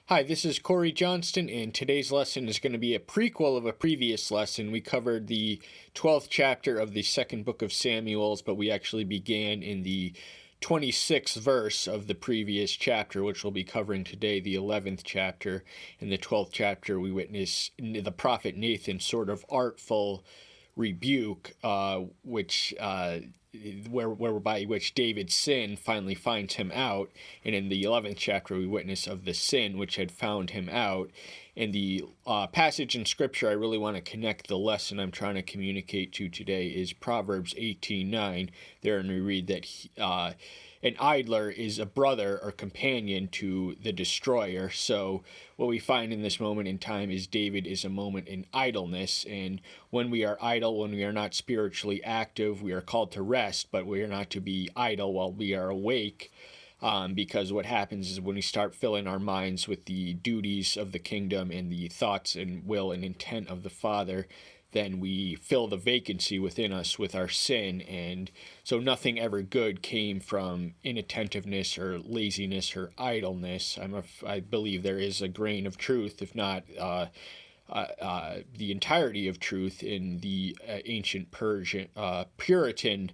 Hi, this is Corey Johnston, and today's lesson is going to be a prequel of a previous lesson. We covered the 12th chapter of the second book of Samuel's, but we actually began in the 26th verse of the previous chapter, which we'll be covering today, the 11th chapter. In the 12th chapter, we witness the prophet Nathan's sort of artful rebuke, whereby which David's sin finally finds him out. And in the 11th chapter, we witness of the sin which had found him out. In the passage in Scripture I really want to connect the lesson I'm trying to communicate to today is Proverbs 18:9. Therein we read that an idler is a brother or companion to the destroyer. So what we find in this moment in time is David is a moment in idleness. And when we are idle, when we are not spiritually active, we are called to rest, but we are not to be idle while we are awake. Because what happens is when we start filling our minds with the duties of the kingdom and the thoughts and will and intent of the Father, then we fill the vacancy within us with our sin. And so nothing ever good came from inattentiveness or laziness or idleness. I believe there is a grain of truth, if not the entirety of truth, in the ancient Puritan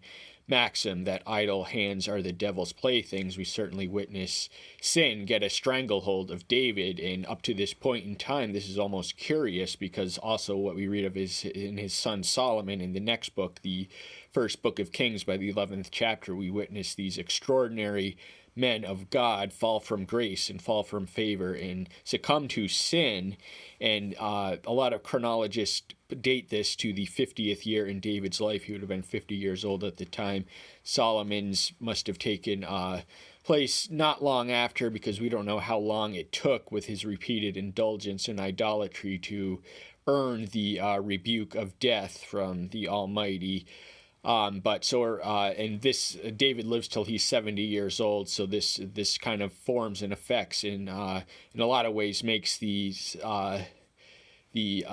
maxim that idle hands are the devil's playthings. We certainly witness sin get a stranglehold of David, and up to this point in time, this is almost curious because also what we read of is in his son Solomon in the next book, the first book of Kings, by the 11th chapter, we witness these extraordinary men of God fall from grace and fall from favor and succumb to sin. And a lot of chronologists date this to the 50th year in David's life. He would have been 50 years old at the time. Solomon's must have taken place not long after, because we don't know how long it took with his repeated indulgence in idolatry to earn the rebuke of death from the Almighty. And this David lives till he's 70 years old. So this kind of forms and affects in a lot of ways makes these the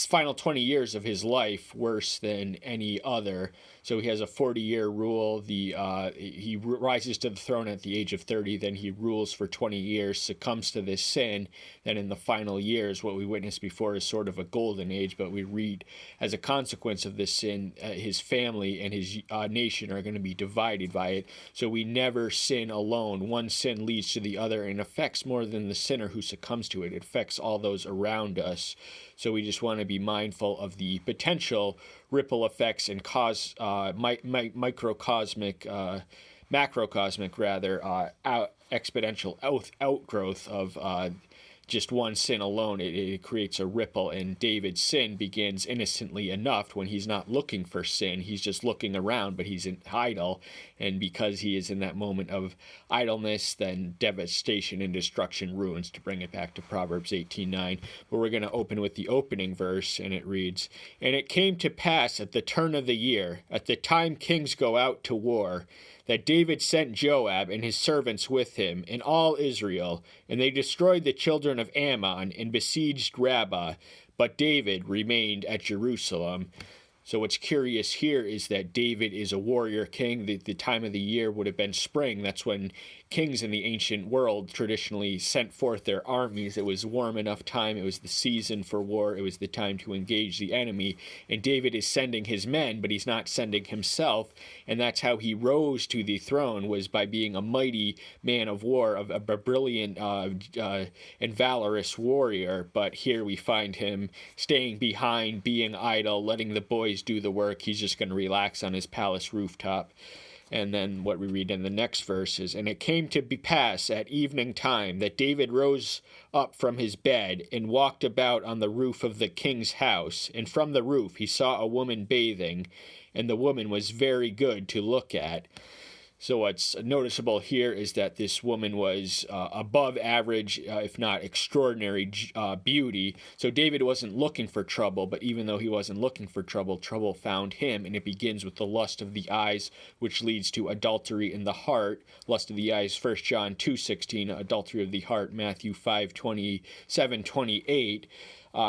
final 20 years of his life worse than any other. So he has a 40-year rule. He rises to the throne at the age of 30. Then he rules for 20 years, succumbs to this sin. Then in the final years, what we witnessed before is sort of a golden age. But we read, as a consequence of this sin, his family and his nation are going to be divided by it. So we never sin alone. One sin leads to the other and affects more than the sinner who succumbs to it. It affects all those around us. So we just want to be mindful of the potential ripple effects and exponential outgrowth of just one sin alone. It creates a ripple, and David's sin begins innocently enough when he's not looking for sin. He's just looking around, but he's idle. And because he is in that moment of idleness, then devastation and destruction, ruins, to bring it back to Proverbs 18:9. But we're going to open with the opening verse, and it reads, "And it came to pass at the turn of the year, at the time kings go out to war, that David sent Joab and his servants with him, and all Israel, and they destroyed the children of Ammon and besieged Rabbah, but David remained at Jerusalem." So what's curious here is that David is a warrior king. The time of the year would have been spring. That's when kings in the ancient world traditionally sent forth their armies. It was warm enough time. It was the season for war. It was the time to engage the enemy. And David is sending his men, but he's not sending himself. And that's how he rose to the throne, was by being a mighty man of war, a brilliant and valorous warrior. But here we find him staying behind, being idle, letting the boys do the work. He's just going to relax on his palace rooftop. And then what we read in the next verse is, "And it came to pass at evening time that David rose up from his bed and walked about on the roof of the king's house. And from the roof he saw a woman bathing, and the woman was very good to look at." So what's noticeable here is that this woman was above average, if not extraordinary beauty. So David wasn't looking for trouble, but even though he wasn't looking for trouble, trouble found him. And it begins with the lust of the eyes, which leads to adultery in the heart. Lust of the eyes, 1 John 2:16, adultery of the heart, Matthew 5:27-28.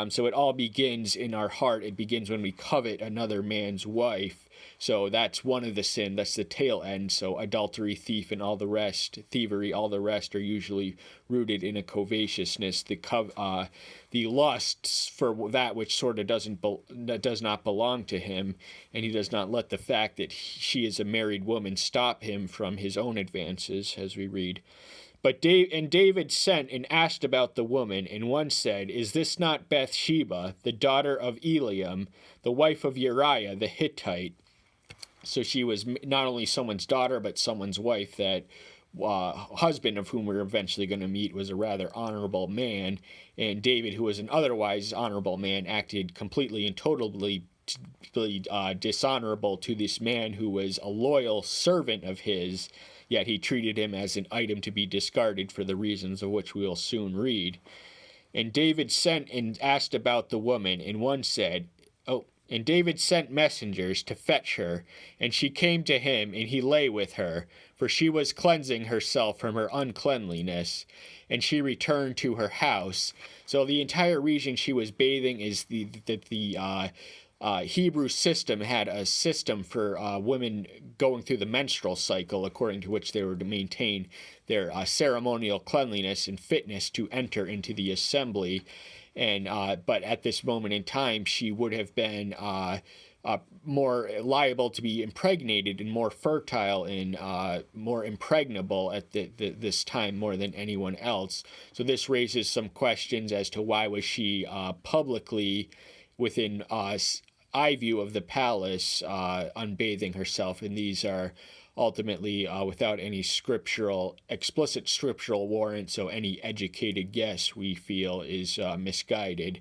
So it all begins in our heart. It begins when we covet another man's wife. So that's one of the sin. That's the tail end. So adultery, thief, and all the rest, thievery, all the rest are usually rooted in a covetousness. The lusts for that which sort of that does not belong to him, and he does not let the fact that she is a married woman stop him from his own advances, as we read. But David sent and asked about the woman, and one said, "Is this not Bathsheba, the daughter of Eliam, the wife of Uriah the Hittite?" So she was not only someone's daughter, but someone's wife. That husband of whom we're eventually going to meet was a rather honorable man, and David, who was an otherwise honorable man, acted completely and totally dishonorable to this man who was a loyal servant of his, yet he treated him as an item to be discarded for the reasons of which we will soon read. And David sent and asked about the woman, and one said, and David sent messengers to fetch her, and she came to him, and he lay with her, for she was cleansing herself from her uncleanliness, and she returned to her house. So the entire region she was bathing is the Hebrew system had a system for women going through the menstrual cycle, according to which they were to maintain their ceremonial cleanliness and fitness to enter into the assembly. And but at this moment in time, she would have been more liable to be impregnated and more fertile and more impregnable at this time more than anyone else. So this raises some questions as to why was she publicly within eye view of the palace unbathing herself, and these are ultimately without any explicit scriptural warrant, so any educated guess, we feel, is misguided.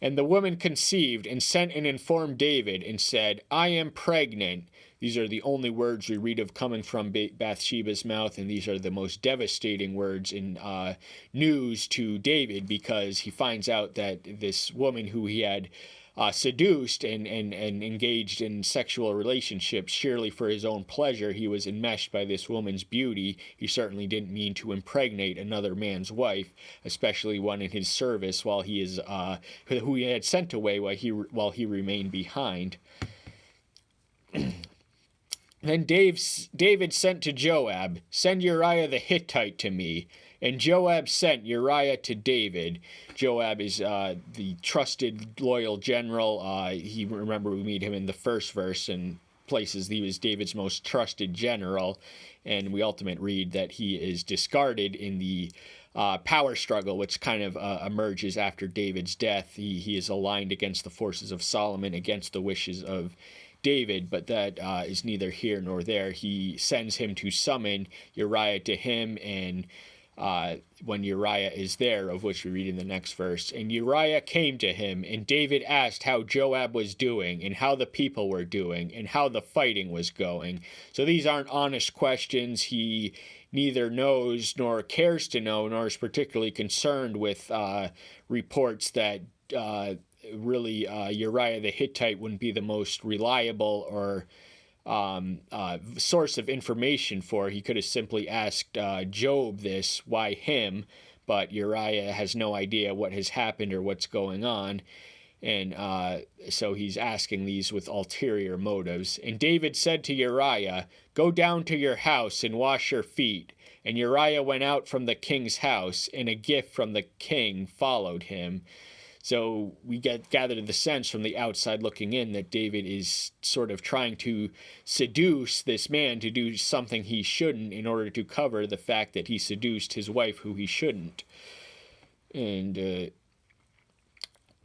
And the woman conceived and sent and informed David and said, "I am pregnant." These are the only words we read of coming from Bathsheba's mouth, and these are the most devastating words in news to David, because he finds out that this woman who he had seduced and engaged in sexual relationships surely for his own pleasure. He was enmeshed by this woman's beauty. He certainly didn't mean to impregnate another man's wife, especially one in his service, while he is who he had sent away while he remained behind. Then David sent to Joab, "Send Uriah the Hittite to me." And Joab sent Uriah to David. Joab is the trusted, loyal general. Remember, we meet him in the first verse and places he was David's most trusted general. And we ultimately read that he is discarded in the power struggle, which kind of emerges after David's death. He is aligned against the forces of Solomon, against the wishes of David, but that is neither here nor there. He sends him to summon Uriah to him, and when Uriah is there, of which we read in the next verse, and Uriah came to him, and David asked how Joab was doing, and how the people were doing, and how the fighting was going. So these aren't honest questions. He neither knows nor cares to know, nor is particularly concerned with reports that really Uriah the Hittite wouldn't be the most reliable or source of information for. He could have simply asked Job this, why him, but Uriah has no idea what has happened or what's going on, and so he's asking these with ulterior motives. And David said to Uriah, "Go down to your house and wash your feet." And Uriah went out from the king's house, and a gift from the king followed him. So we gathered the sense from the outside looking in that David is sort of trying to seduce this man to do something he shouldn't in order to cover the fact that he seduced his wife who he shouldn't. And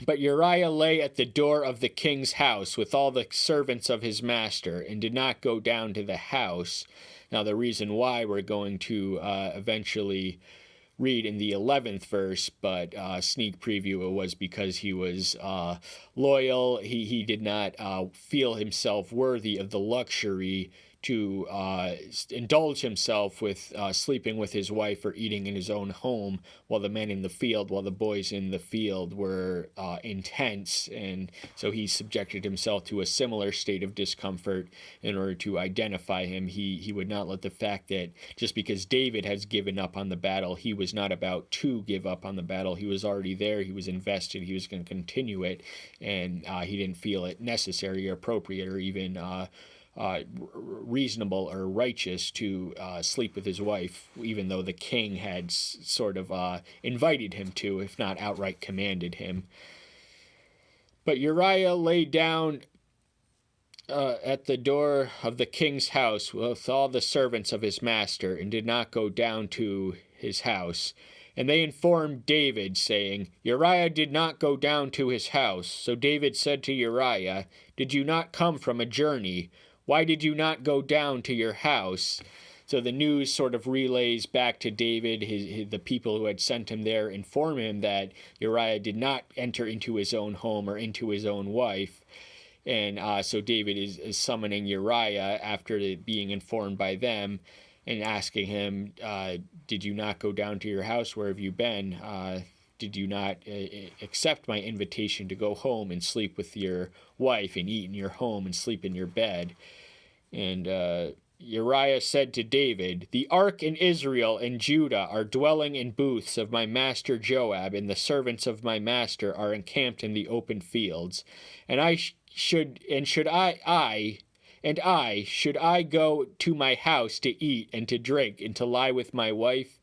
but Uriah lay at the door of the king's house with all the servants of his master, and did not go down to the house. Now the reason why we're going to eventually read in the 11th verse, but sneak preview, it was because he was loyal. He did not feel himself worthy of the luxury to indulge himself with sleeping with his wife or eating in his own home, while the boys in the field were intense. And so he subjected himself to a similar state of discomfort in order to identify him. He would not let the fact that just because David has given up on the battle, he was not about to give up on the battle. He was already there. He was invested. He was going to continue it. And he didn't feel it necessary or appropriate or even reasonable or righteous to sleep with his wife, even though the king had sort of invited him to, if not outright commanded him. But Uriah lay down at the door of the king's house with all the servants of his master, and did not go down to his house. And they informed David, saying, Uriah did not go down to his house. So David said to Uriah, Did you not come from a journey? Why did you not go down to your house? So the news sort of relays back to David. The people who had sent him there inform him that Uriah did not enter into his own home or into his own wife. And so David is summoning Uriah after being informed by them and asking him, did you not go down to your house? Where have you been? Did you not accept my invitation to go home and sleep with your wife and eat in your home and sleep in your bed? And Uriah said to David, The ark and Israel and Judah are dwelling in booths of my master Joab, and the servants of my master are encamped in the open fields. And should I go to my house to eat and to drink and to lie with my wife?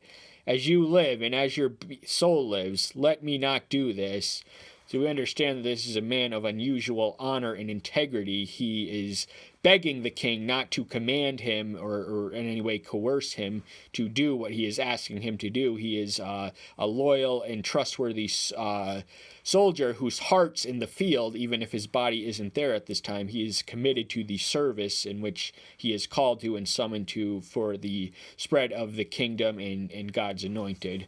As you live and as your soul lives, let me not do this. So we understand that this is a man of unusual honor and integrity. He is begging the king not to command him or in any way coerce him to do what he is asking him to do. He is a loyal and trustworthy soldier whose heart's in the field, even if his body isn't there at this time. He is committed to the service in which he is called to and summoned to for the spread of the kingdom and God's anointed.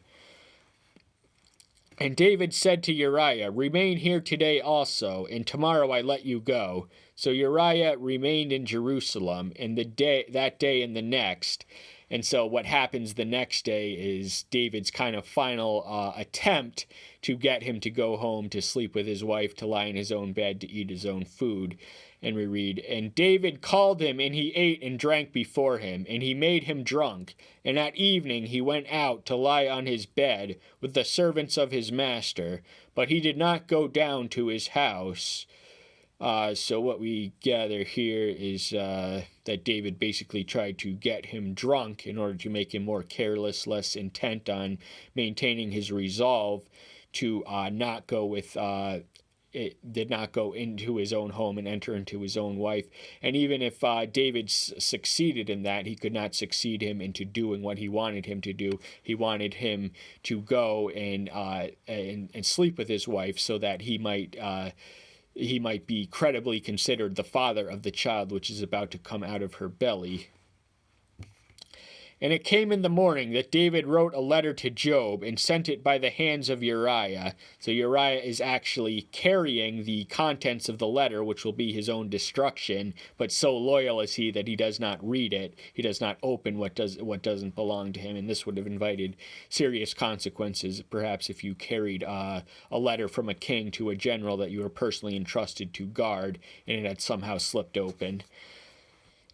And David said to Uriah, Remain here today also, and tomorrow I let you go. So Uriah remained in Jerusalem that day and the next. And so what happens the next day is David's kind of final attempt to get him to go home to sleep with his wife, to lie in his own bed, to eat his own food. And we read, And David called him, and he ate and drank before him, and he made him drunk. And at evening he went out to lie on his bed with the servants of his master, but he did not go down to his house. So what we gather here is that David basically tried to get him drunk in order to make him more careless, less intent on maintaining his resolve to not go with did not go into his own home and enter into his own wife. And even if David succeeded in that, he could not succeed him into doing what he wanted him to do. He wanted him to go and sleep with his wife so that he might be credibly considered the father of the child which is about to come out of her belly. And it came in the morning that David wrote a letter to Joab and sent it by the hands of Uriah. So Uriah is actually carrying the contents of the letter, which will be his own destruction, but so loyal is he that he does not read it. He does not open what doesn't belong to him, and this would have invited serious consequences, perhaps if you carried a letter from a king to a general that you were personally entrusted to guard, and it had somehow slipped open.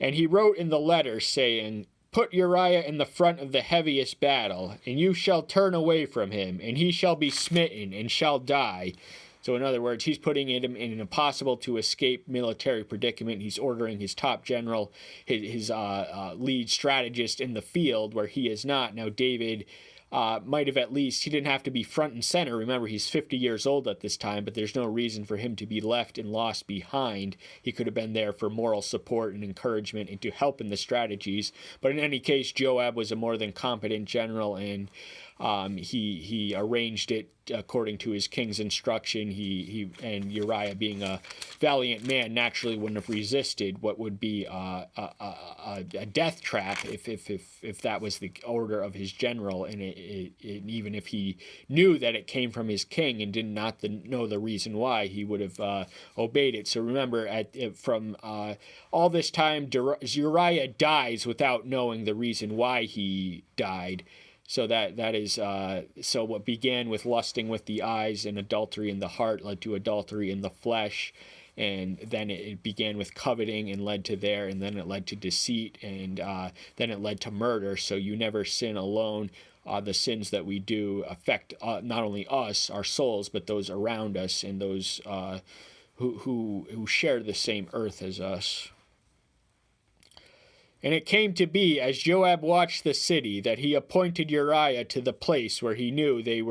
And he wrote in the letter, saying, Put Uriah in the front of the heaviest battle, and you shall turn away from him, and he shall be smitten and shall die. So in other words, he's putting him in an impossible to escape military predicament. He's ordering his top general, his lead strategist in the field where he is not. Now David might have at least, he didn't have to be front and center. Remember, he's 50 years old at this time, but there's no reason for him to be left and lost behind. He could have been there for moral support and encouragement and to help in the strategies. But in any case, Joab was a more than competent general, and He arranged it according to his king's instruction. He and Uriah, being a valiant man, naturally wouldn't have resisted what would be a death trap if that was the order of his general, and even if he knew that it came from his king and did not know the reason why, he would have obeyed it. So remember, from all this time, Uriah dies without knowing the reason why he died. So that is so what began with lusting with the eyes and adultery in the heart led to adultery in the flesh, and then it began with coveting and led to there, and then it led to deceit, and then it led to murder. So you never sin alone. The sins that we do affect not only us, our souls, but those around us and those who share the same earth as us. And it came to be, as Joab watched the city, that he appointed Uriah to the place where he knew there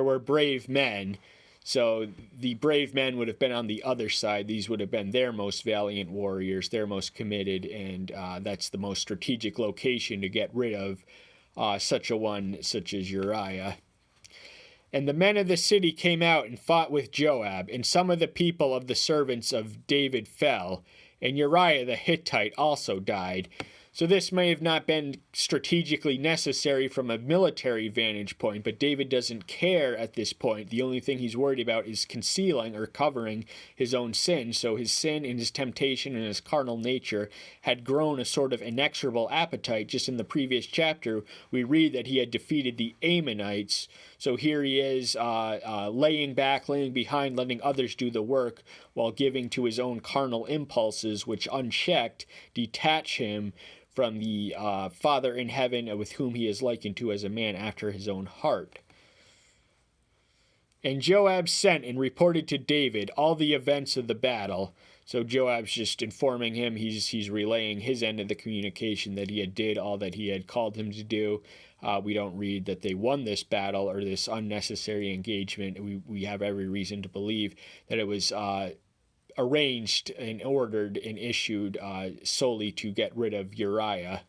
were brave men. So the brave men would have been on the other side. These would have been their most valiant warriors, their most committed, and that's the most strategic location to get rid of such as Uriah. And the men of the city came out and fought with Joab, and some of the people of the servants of David fell, and Uriah the Hittite also died. So this may have not been strategically necessary from a military vantage point, but David doesn't care at this point. The only thing he's worried about is concealing or covering his own sin. So his sin and his temptation and his carnal nature had grown a sort of inexorable appetite. Just in the previous chapter, we read that he had defeated the Ammonites. So here he is laying back, laying behind, letting others do the work while giving to his own carnal impulses, which unchecked detach him from the Father in heaven, with whom he is likened to as a man after his own heart. And Joab sent and reported to David all the events of the battle. So Joab's just informing him, he's relaying his end of the communication, that he had did all that he had called him to do. We don't read that they won this battle or this unnecessary engagement. We have every reason to believe that it was arranged and ordered and issued solely to get rid of Uriah.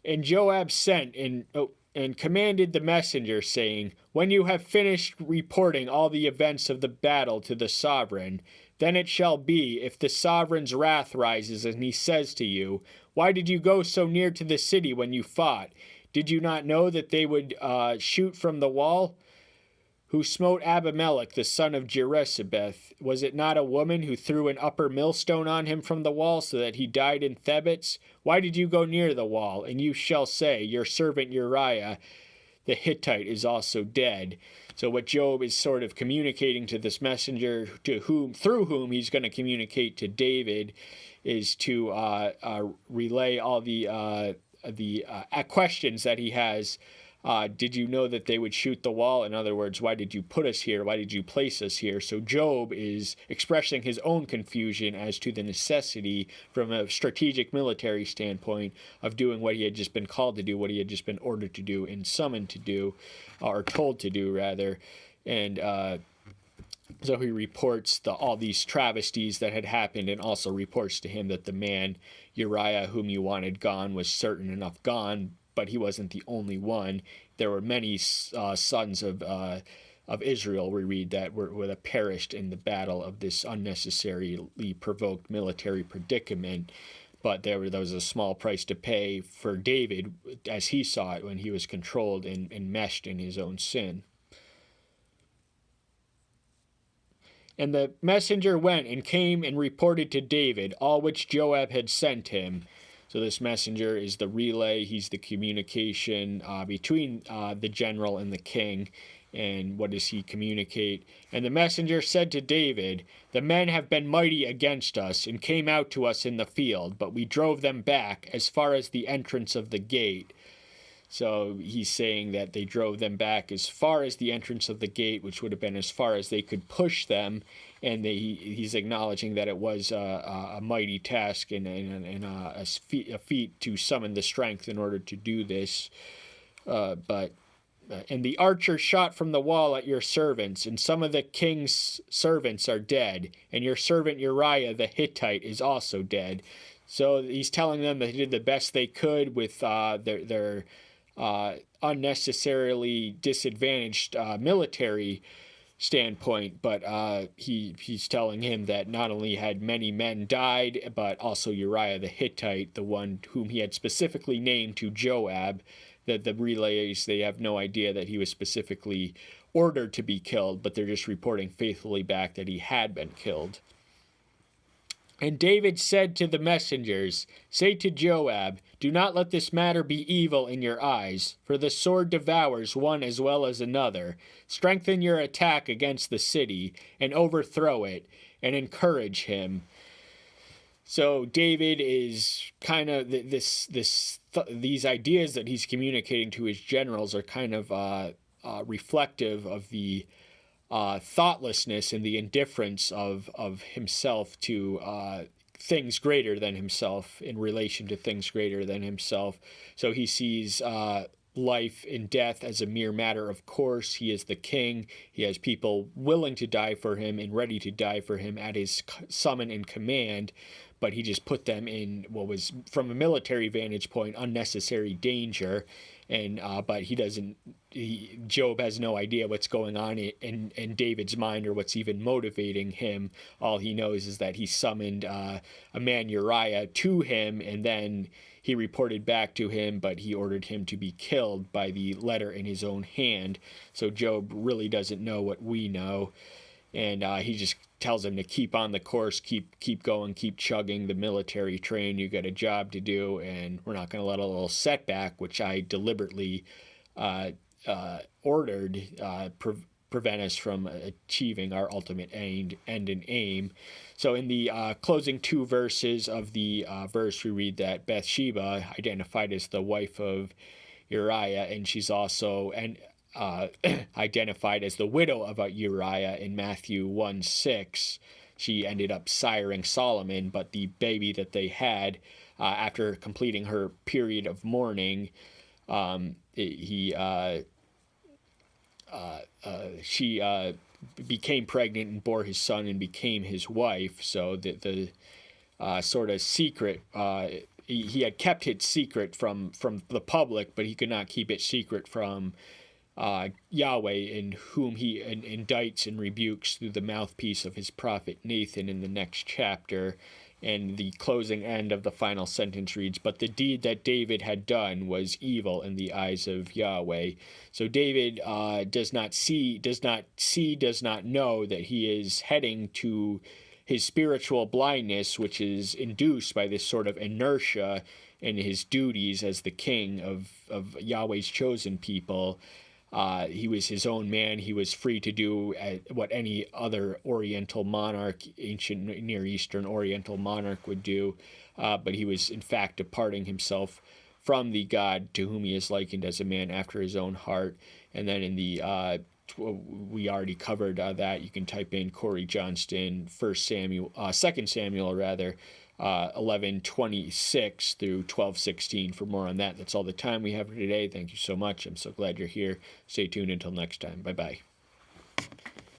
And Joab sent and commanded the messenger, saying, "When you have finished reporting all the events of the battle to the sovereign, then it shall be, if the sovereign's wrath rises and he says to you, 'Why did you go so near to the city when you fought? Did you not know that they would shoot from the wall? Who smote Abimelech the son of Jerubbeth? Was it not a woman who threw an upper millstone on him from the wall, so that he died in Thebez? Why did you go near the wall? And you shall say, Your servant Uriah the Hittite is also dead." So what Job is sort of communicating to this messenger, through whom he's going to communicate to David, is to relay all the questions that he has. Did you know that they would shoot the wall? In other words, why did you put us here? Why did you place us here? So Job is expressing his own confusion as to the necessity, from a strategic military standpoint, of doing what he had just been called to do, what he had just been ordered to do and summoned to do, or told to do, rather. And so he reports all these travesties that had happened, and also reports to him that the man Uriah, whom you wanted gone, was certain enough gone, but he wasn't the only one. There were many sons of Israel, we read, that were perished in the battle of this unnecessarily provoked military predicament. But there was a small price to pay for David, as he saw it, when he was controlled and enmeshed in his own sin. And the messenger went and came and reported to David all which Joab had sent him. So this messenger is the relay. He's the communication between the general and the king. And what does he communicate? And the messenger said to David, "The men have been mighty against us, and came out to us in the field, but we drove them back as far as the entrance of the gate." So he's saying that they drove them back as far as the entrance of the gate, which would have been as far as they could push them. And he's acknowledging that it was a mighty task and a feat to summon the strength in order to do this. And the archer shot from the wall at your servants, and some of the king's servants are dead, and your servant Uriah the Hittite is also dead. So he's telling them that they did the best they could with their unnecessarily disadvantaged military standpoint, but he's telling him that not only had many men died, but also Uriah the Hittite, the one whom he had specifically named to Joab, that the relays, they have no idea that he was specifically ordered to be killed, but they're just reporting faithfully back that he had been killed. And David said to the messengers, "Say to Joab, do not let this matter be evil in your eyes, for the sword devours one as well as another. Strengthen your attack against the city, and overthrow it, and encourage him." So David is kind of these ideas that he's communicating to his generals are kind of reflective of the thoughtlessness and the indifference of himself to things greater than himself in relation to things greater than himself. So he sees life and death as a mere matter of course. He is the king. He has people willing to die for him and ready to die for him at his summon and command, but he just put them in what was, from a military vantage point, unnecessary danger. And but he doesn't. Job has no idea what's going on in David's mind or what's even motivating him. All he knows is that he summoned a man Uriah to him, and then he reported back to him, but he ordered him to be killed by the letter in his own hand. So Job really doesn't know what we know, and he just tells him to keep on the course, keep going, keep chugging the military train. You got a job to do, and we're not going to let a little setback, which I deliberately ordered, prevent us from achieving our ultimate end and aim. So in the closing two verses of the verse, we read that Bathsheba, identified as the wife of Uriah, and she's also identified as the widow of Uriah in Matthew 1:6. She ended up siring Solomon, but the baby that they had after completing her period of mourning, she became pregnant and bore his son and became his wife. So the sort of secret, he had kept it secret from the public, but he could not keep it secret from Yahweh, in whom he indicts and rebukes through the mouthpiece of his prophet Nathan in the next chapter. And the closing end of the final sentence reads, "But the deed that David had done was evil in the eyes of Yahweh." So David does not know that he is heading to his spiritual blindness, which is induced by this sort of inertia in his duties as the king of Yahweh's chosen people. He was his own man. He was free to do what any other Oriental monarch, ancient Near Eastern Oriental monarch would do, but he was in fact departing himself from the God to whom he is likened as a man after his own heart. And then in the we already covered that. You can type in Corey Johnston, 2 Samuel 11:26 through 12:16 for more on that. That's all the time we have for today. Thank you so much. I'm so glad you're here. Stay tuned until next time. Bye-bye.